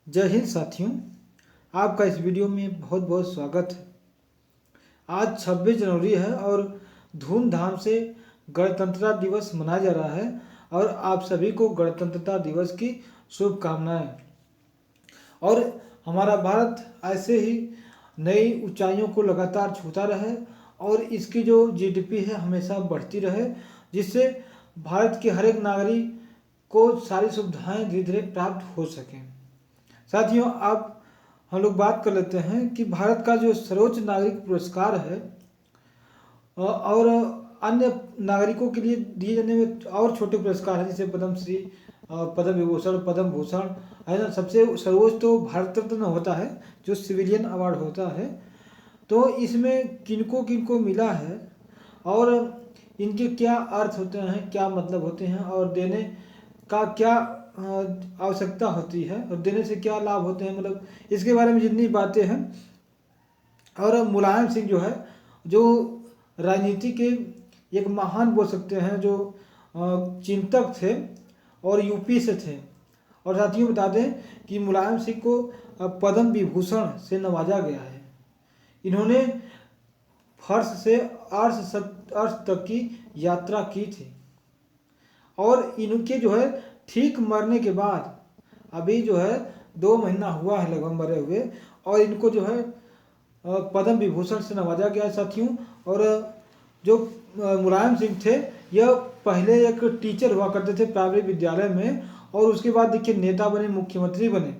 जय हिंद साथियों, आपका इस वीडियो में बहुत बहुत स्वागत है। आज 26 जनवरी है और धूमधाम से गणतंत्रता दिवस मनाया जा रहा है और आप सभी को गणतंत्रता दिवस की शुभकामनाएं। और हमारा भारत ऐसे ही नई ऊंचाइयों को लगातार छूता रहे और इसकी जो जीडीपी है हमेशा बढ़ती रहे, जिससे भारत के हर एक नागरिक को सारी सुविधाएं धीरे धीरे प्राप्त हो सकें। साथियों, अब हम लोग बात कर लेते हैं कि भारत का जो सर्वोच्च नागरिक पुरस्कार है और अन्य नागरिकों के लिए दिए जाने में और छोटे पुरस्कार हैं, जैसे पद्मश्री, पद्म विभूषण, पद्म भूषण है ना। सबसे सर्वोच्च तो भारत रत्न होता है जो सिविलियन अवार्ड होता है। तो इसमें किनको किनको मिला है और इनके क्या अर्थ होते हैं, क्या मतलब होते हैं और देने का क्या आवश्यकता होती है और देने से क्या लाभ होते हैं, मतलब इसके बारे में जितनी बातें हैं। और मुलायम सिंह जो है, जो राजनीति के एक महान बोल सकते हैं, जो चिंतक थे और यूपी से थे। और साथियों बता दें कि मुलायम सिंह को पद्म विभूषण से नवाजा गया है। इन्होंने फर्श से अर्श तक की यात्रा की थी और इनके जो है ठीक मरने के बाद अभी जो है 2 महीना हुआ है लगभग मरे हुए, और इनको जो है पद्म विभूषण से नवाजा गया है साथियों। और जो मुलायम सिंह थे, यह पहले एक टीचर हुआ करते थे प्राइमरी विद्यालय में और उसके बाद देखिए नेता बने, मुख्यमंत्री बने,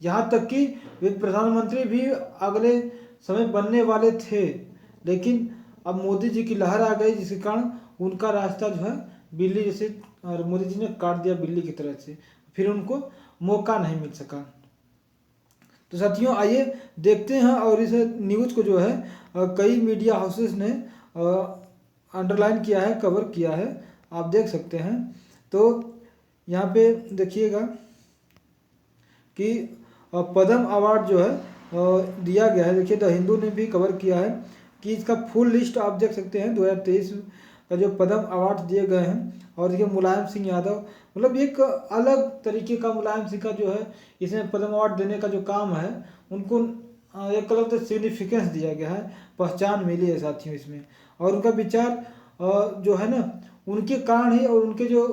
यहाँ तक कि वे प्रधानमंत्री भी अगले समय बनने वाले थे। लेकिन अब मोदी जी की लहर आ गई, जिसके कारण उनका रास्ता जो है बिल्ली जैसे, और मोदी जी ने काट दिया बिल्ली की तरह से, फिर उनको मौका नहीं मिल सका। तो साथियों आइए देखते हैं, और इस न्यूज़ को जो है कई मीडिया हाउसेस ने अंडरलाइन किया है, कवर किया है, आप देख सकते हैं। तो यहाँ पे देखिएगा कि पद्म अवार्ड जो है दिया गया है। देखिए द हिंदू ने भी कवर किया है कि इसका फुल लिस्ट आप देख सकते हैं 2023 का जो पद्म अवार्ड दिए गए हैं। और देखिए मुलायम सिंह यादव, मतलब एक अलग तरीके का मुलायम सिंह का जो है इसमें पद्म अवार्ड देने का जो काम है, उनको एक अलग तो सिग्निफिकेंस दिया गया है, पहचान मिली है साथियों इसमें। और उनका विचार जो है ना, उनके कारण ही और उनके जो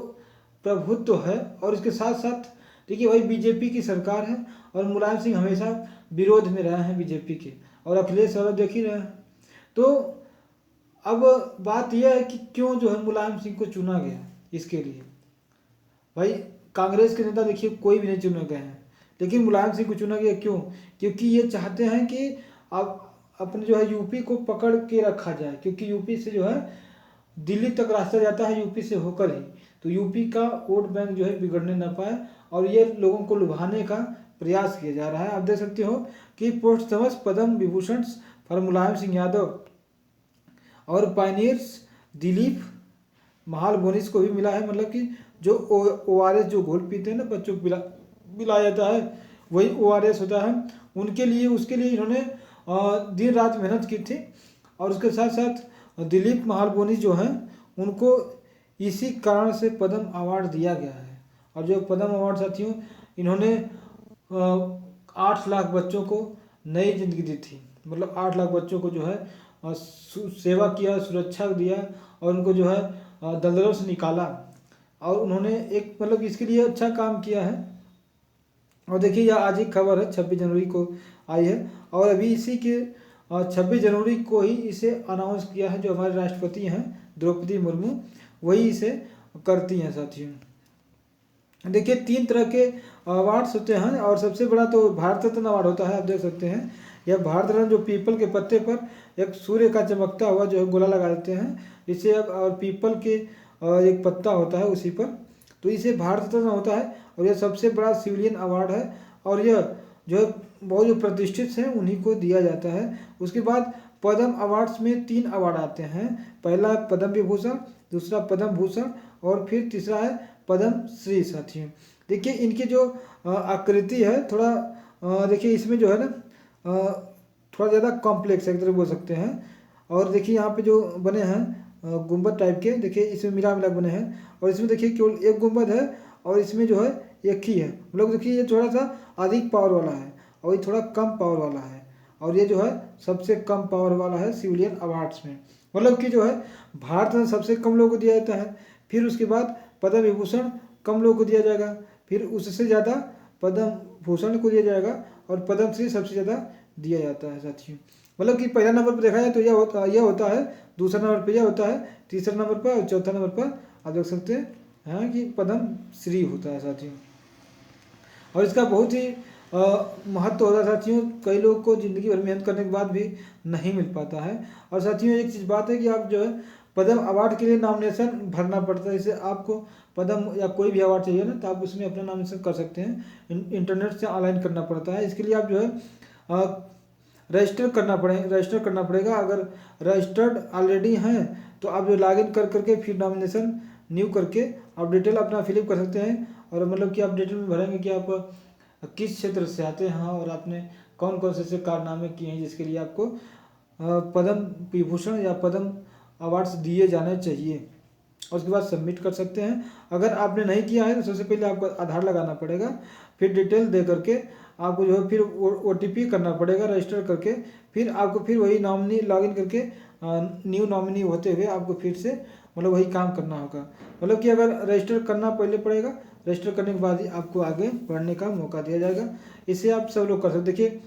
प्रभुत्व है, और इसके साथ साथ देखिए वही बीजेपी की सरकार है और मुलायम सिंह हमेशा विरोध में रहे हैं बीजेपी के, और अखिलेश यादव देख ही रहे हैं। तो अब बात यह है कि क्यों जो है मुलायम सिंह को चुना गया। इसके लिए भाई कांग्रेस के नेता देखिए कोई भी नहीं चुने गए हैं, लेकिन मुलायम सिंह को चुना गया क्यों? क्योंकि ये चाहते हैं कि अब अपने जो है यूपी को पकड़ के रखा जाए, क्योंकि यूपी से जो है दिल्ली तक रास्ता जाता है यूपी से होकर ही। तो यूपी का वोट बैंक जो है बिगड़ने ना पाए, और ये लोगों को लुभाने का प्रयास किया जा रहा है। आप देख सकते हो कि पोस्टमस पद्म विभूषण फॉर मुलायम सिंह यादव और पायनियर्स दिलीप महालबोनिस को भी मिला है। मतलब कि जो ORS जो घोल पीते हैं ना बच्चों को पिलाया जाता है, वही ORS होता है उनके लिए, उसके लिए इन्होंने दिन रात मेहनत की थी। और उसके साथ साथ दिलीप महालबोनिस जो हैं उनको इसी कारण से पद्म अवार्ड दिया गया है। और जो पद्म अवार्ड साथियों, इन्होंने 8 लाख बच्चों को नई जिंदगी दी थी। मतलब 8 लाख बच्चों को जो है सेवा किया, सुरक्षा दिया और उनको जो है दलदलों से निकाला, और उन्होंने एक मतलब इसके लिए अच्छा काम किया है। और देखिए यह आज ही खबर है, 26 जनवरी को आई है, और अभी इसी के 26 जनवरी को ही इसे अनाउंस किया है जो हमारे राष्ट्रपति हैं द्रौपदी मुर्मू, वही इसे करती हैं साथियों। देखिए 3 तरह के अवार्ड्स होते हैं, और सबसे बड़ा तो भारत रत्न अवार्ड होता है। आप देख सकते हैं यह भारत रत्न जो पीपल के पत्ते पर एक सूर्य का चमकता हुआ जो है गोला लगा देते हैं इसे, और पीपल के एक पत्ता होता है उसी पर, तो इसे भारत रत्न होता है। और यह सबसे बड़ा सिविलियन अवार्ड है, और यह जो है बहुत जो प्रतिष्ठित हैं उन्हीं को दिया जाता है। उसके बाद पद्म अवार्ड्स में 3 अवार्ड आते हैं। पहला है पद्म विभूषण, दूसरा पद्म भूषण, और फिर तीसरा है पद्म श्री साथियों। देखिए इनकी जो आकृति है थोड़ा देखिए इसमें जो है ना थोड़ा ज़्यादा कॉम्प्लेक्स है, एक तरह बोल सकते हैं। और देखिए यहाँ पे जो बने हैं गुंबद टाइप के, देखिए इसमें मिला मिला बने हैं, और इसमें देखिए केवल एक गुंबद है और इसमें जो है एक ही है। मतलब देखिए ये थोड़ा सा अधिक पावर वाला है और ये थोड़ा कम पावर वाला है, और ये जो है सबसे कम पावर वाला है सिविलियन अवार्ड्स में। मतलब कि जो है भारत में सबसे कम लोगों को दिया जाता है, फिर उसके बाद पद्म विभूषण कम लोगों को दिया जाएगा, फिर उससे ज़्यादा पद्म भूषण को दिया जाएगा, और पद्म श्री सबसे ज़्यादा दिया जाता है साथियों। मतलब कि पहला नंबर पर देखा जाए तो यह होता है, दूसरा नंबर पर यह होता है, तीसरा नंबर पर और चौथा नंबर पर आप देख सकते हैं कि पद्म श्री होता है साथियों। और इसका बहुत ही महत्व होता है साथियों। कई लोगों को ज़िंदगी भर मेहनत करने के बाद भी नहीं मिल पाता है। और साथियों एक चीज़ बात है कि आप जो है पद्म अवार्ड के लिए नॉमिनेशन भरना पड़ता है। जैसे आपको पद्म या कोई भी अवार्ड चाहिए ना, तो आप उसमें अपना नॉमिनेशन कर सकते हैं। इंटरनेट से ऑनलाइन करना पड़ता है। इसके लिए आप जो है रजिस्टर करना पड़ेगा। अगर रजिस्टर्ड ऑलरेडी हैं तो आप जो लॉगिन कर करके फिर नॉमिनेशन न्यू करके आप डिटेल अपना फिलअप कर सकते हैं। और मतलब कि आप डिटेल में भरेंगे कि आप किस क्षेत्र से आते हैं और आपने कौन कौन से कारनामे किए हैं जिसके लिए आपको पद्म विभूषण या पद्म अवार्ड्स दिए जाने चाहिए। और उसके बाद सबमिट कर सकते हैं। अगर आपने नहीं किया है तो सबसे पहले आपको आधार लगाना पड़ेगा, फिर डिटेल दे करके आपको जो है फिर OTP करना पड़ेगा रजिस्टर करके, फिर आपको फिर वही नॉमिनी लॉगिन करके न्यू नॉमिनी होते हुए आपको फिर से मतलब वही काम करना होगा। मतलब कि अगर रजिस्टर करना पहले पड़ेगा, रजिस्टर करने के बाद ही आपको आगे बढ़ने का मौका दिया जाएगा। इसे आप सब लोग कर सकते। देखिए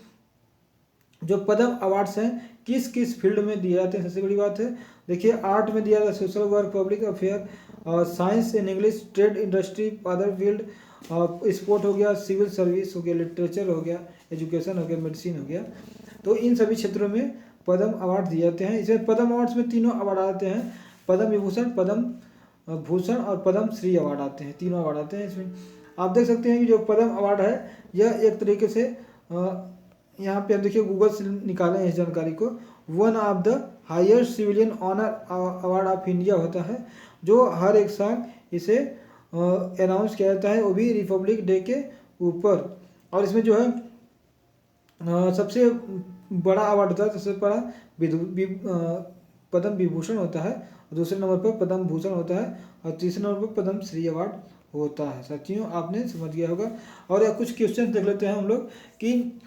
जो पद्म अवार्ड्स हैं किस किस फील्ड में दिए जाते हैं, सबसे बड़ी बात है। देखिए आर्ट में दिया जाता है, social work, public affair, science and English, trade, industry, other field, sport हो गया, सिविल सर्विस हो गया, लिटरेचर हो गया, एजुकेशन हो गया, मेडिसिन हो गया। तो इन सभी क्षेत्रों में पद्म अवार्ड दिए जाते हैं। इसमें पद्म अवार्ड्स में तीनों अवार्ड आते हैं, पद्म विभूषण, पद्म भूषण और पद्म श्री अवार्ड आते हैं। तीनों अवार्ड आते हैं इसमें। आप देख सकते हैं कि जो पद्म अवार्ड है यह एक तरीके से यहाँ पे आप देखिए गूगल से निकाले हैं इस जानकारी को, one of the highest civilian honour award of India होता है, जो हर एक साल इसे अनाउंस किया जाता है, वो भी रिपब्लिक डे के ऊपर। और इसमें जो है सबसे बड़ा अवार्ड होता है, सबसे बड़ा पद्म विभूषण होता है, दूसरे नंबर पर पद्म भूषण होता है, और तीसरे नंबर पर पद्म श्री अवार्ड होता है। साथियों आपने समझ गया होगा। और कुछ क्वेश्चन देख लेते हैं हम लोग कि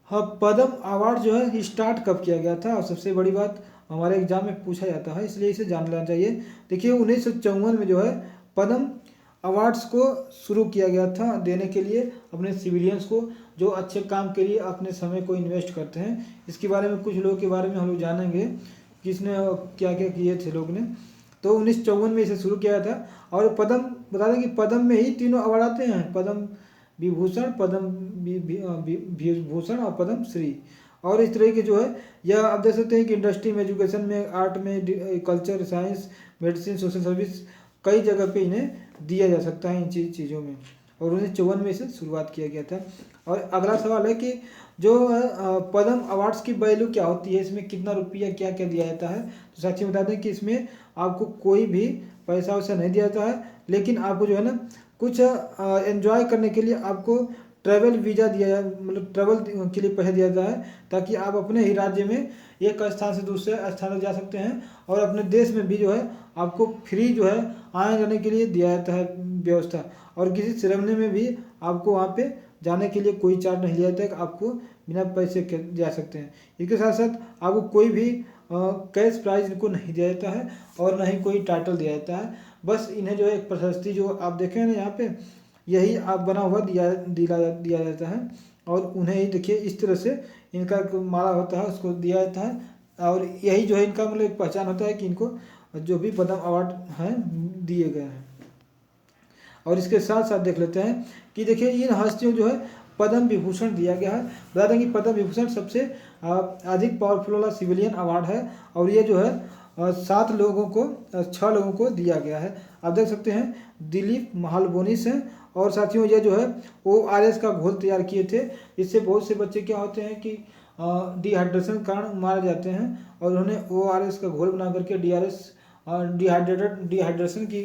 हाँ पद्म अवार्ड जो है स्टार्ट कब किया गया था। और सबसे बड़ी बात हमारे एग्जाम में पूछा जाता है, इसलिए इसे जान लेना चाहिए। देखिए 1954 में जो है पद्म अवार्ड्स को शुरू किया गया था देने के लिए अपने सिविलियंस को, जो अच्छे काम के लिए अपने समय को इन्वेस्ट करते हैं। इसके बारे में कुछ लोगों के बारे में हम लोग जानेंगे, किसने क्या क्या किए थे लोग ने। तो 1954 में इसे शुरू किया था। और पद्म बता दें कि पद्म में ही तीनों अवार्ड आते हैं, पद्म विभूषण, पद्म विभूषण और पद्म श्री। और इस तरह के जो है यह आप देख सकते हैं कि इंडस्ट्री में, एजुकेशन में, आर्ट में, culture, science, medicine, social service, कई जगह पे इन्हें दिया जा सकता है इन चीज़ों में। और 1954 में इसे शुरुआत किया गया था। और अगला सवाल है कि जो पद्म अवार्ड्स की वैल्यू क्या होती है, इसमें कितना रुपया क्या क्या दिया जाता है। तो साथियों बता दें कि इसमें आपको कोई भी पैसा वैसा नहीं दिया जाता है, लेकिन आपको जो है ना कुछ एंजॉय करने के लिए आपको ट्रैवल वीज़ा दिया जाए, मतलब ट्रैवल के लिए पैसा दिया जाता है, ताकि आप अपने ही राज्य में एक स्थान से दूसरे स्थान तक जा सकते हैं। और अपने देश में भी जो है आपको फ्री जो है आने जाने के लिए दिया जाता है व्यवस्था। और किसी सेरेमनी में भी आपको वहाँ पे जाने के लिए कोई चार्ज नहीं लिया जाता है, आपको बिना पैसे के जा सकते हैं। इसके साथ साथ आपको कोई भी कैश प्राइज इनको नहीं दिया जाता है और न ही कोई टाइटल दिया जाता है। बस इन्हें जो है एक प्रशस्ति जो आप देखें ना यहाँ पे, यही आप बना हुआ दिया जाता है। और उन्हें ही देखिए इस तरह से इनका माला होता है उसको दिया जाता है। और यही जो है इनका मतलब एक पहचान होता है कि इनको जो भी पद्म अवार्ड हैं दिए गए हैं। और इसके साथ साथ देख लेते हैं कि देखिए इन हस्तियों जो है पद्म विभूषण दिया गया है। बता दें कि पद्म विभूषण सबसे अधिक पावरफुल वाला सिविलियन अवार्ड है। और ये जो है 6 लोगों को दिया गया है। आप देख सकते हैं दिलीप महालबोनिस हैं। और साथियों ये जो है ORS का घोल तैयार किए थे। इससे बहुत से बच्चे क्या होते हैं कि डिहाइड्रेशन के कारण मारे जाते हैं, और उन्होंने ORS का घोल बना करके डिहाइड्रेशन की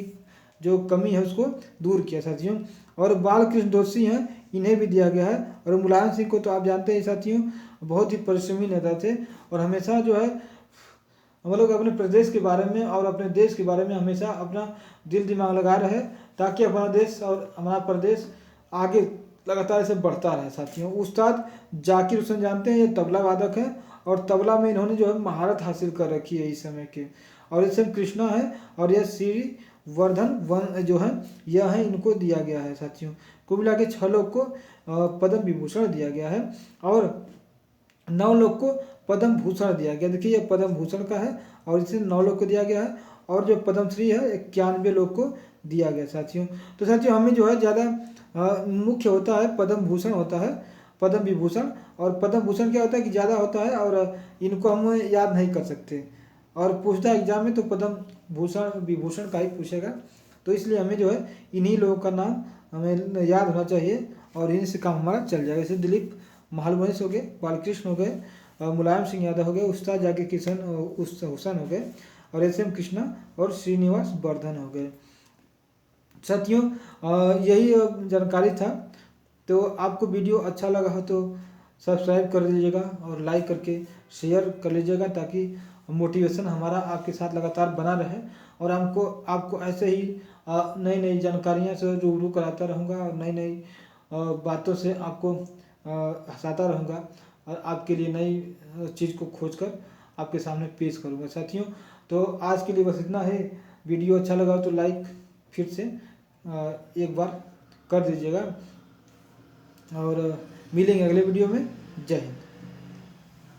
जो कमी है उसको दूर किया साथियों। और बालकृष्ण दोषी हैं, इन्हें भी दिया गया है। और मुलायम सिंह को तो आप जानते हैं साथियों, बहुत ही परिश्रमी नेता थे और हमेशा जो है हम लोग अपने प्रदेश के बारे में और अपने देश के बारे में हमेशा अपना दिल दिमाग लगा रहे, ताकि हमारा देश और हमारा प्रदेश आगे लगातार ऐसे बढ़ता रहे साथियों। उस्ताद जाकिर हुसैन जानते हैं, ये तबला वादक है और तबला में इन्होंने जो है महारत हासिल कर रखी है इस समय के। और एस एम कृष्णा है और यह श्री वर्धन वन जो है यह है, इनको दिया गया है साथियों। कुल मिला के 6 लोग को पद्म विभूषण दिया गया है और 9 लोग को पद्म भूषण दिया गया। देखिए ये पद्म भूषण का है और इसे 9 लोग को दिया गया है और जो पद्म श्री है 91 लोग को दिया गया साथियों। तो साथियों हमें जो है ज़्यादा मुख्य होता है पद्म भूषण होता है, पद्म विभूषण। और पद्म भूषण क्या होता है कि ज़्यादा होता है और इनको हम याद नहीं कर सकते, और पूछता है एग्जाम में तो पद्म भूषण विभूषण का ही पूछेगा। तो इसलिए हमें जो है इन्हीं लोगों का नाम हमें याद होना चाहिए और इन्हीं से काम हमारा चल जाएगा। जैसे दिलीप महालवंश हो गए, बालकृष्ण हो गए, मुलायम सिंह यादव हो गए, उस्ताद जाकिर किशन हुसैन हो गए और एस एम कृष्णा और श्रीनिवास वर्धन हो गए साथियों। यही जानकारी था। तो आपको वीडियो अच्छा लगा हो तो सब्सक्राइब कर लीजिएगा और लाइक करके शेयर कर लीजिएगा, ताकि मोटिवेशन हमारा आपके साथ लगातार बना रहे और आपको ऐसे ही नई नई जानकारियाँ से रूबरू कराता रहूँगा और नई नई बातों से आपको हंसाता रहूँगा और आपके लिए नई चीज़ को खोज कर आपके सामने पेश करूँगा साथियों। तो आज के लिए बस इतना है। वीडियो अच्छा लगा तो लाइक फिर से एक बार कर दीजिएगा और मिलेंगे अगले वीडियो में। जय हिंद।